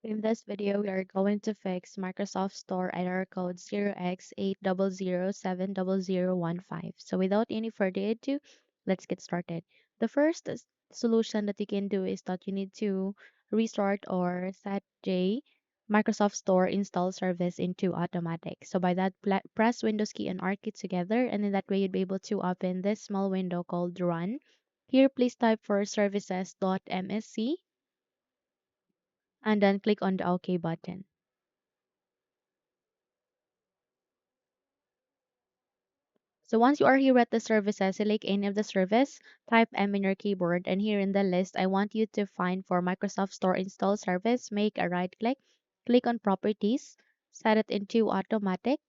In this video, we are going to fix Microsoft Store error code 0x80070015. So without any further ado, let's get started. The first solution that you can do is that you need to restart or set J Microsoft Store install service into automatic. So by that, press Windows key and R key together, and in that way, you'd be able to open this small window called Run. Here, please type for services.msc and then click on the OK button. So once you are here at the services, select any of the service, type M in your keyboard, and here in the list, I want you to find for Microsoft Store install service, make a right click, click on properties, set it into automatic,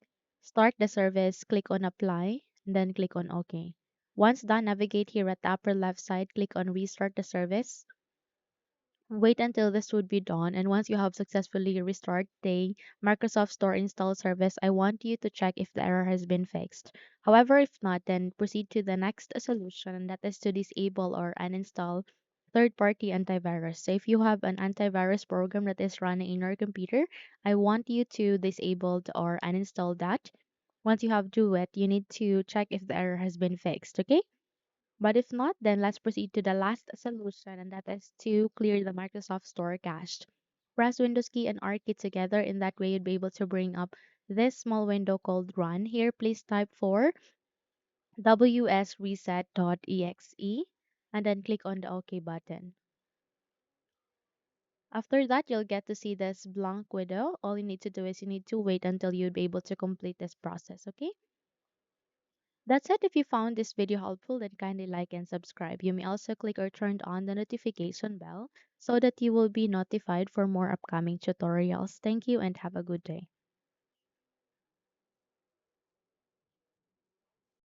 start the service, click on apply, and then click on OK. Once done, navigate here at the upper left side, click on restart the service. Wait until this would be done, and once you have successfully restarted the Microsoft Store install service, I want you to check if the error has been fixed. However, if not, then proceed to the next solution, and that is to disable or uninstall third-party antivirus. So if you have an antivirus program that is running in your computer, I want you to disable or uninstall that. Once you have do it, you need to check if the error has been fixed, okay? But if not, then let's proceed to the last solution, and that is to clear the Microsoft Store cache. Press Windows key and R key together. In that way, you'd be able to bring up this small window called Run. Here, please type for wsreset.exe and then click on the OK button. After that, you'll get to see this blank window. All you need to do is you need to wait until you'll be able to complete this process, okay? That's it. If you found this video helpful, then kindly like and subscribe. You may also click or turn on the notification bell so that you will be notified for more upcoming tutorials. Thank you and have a good day.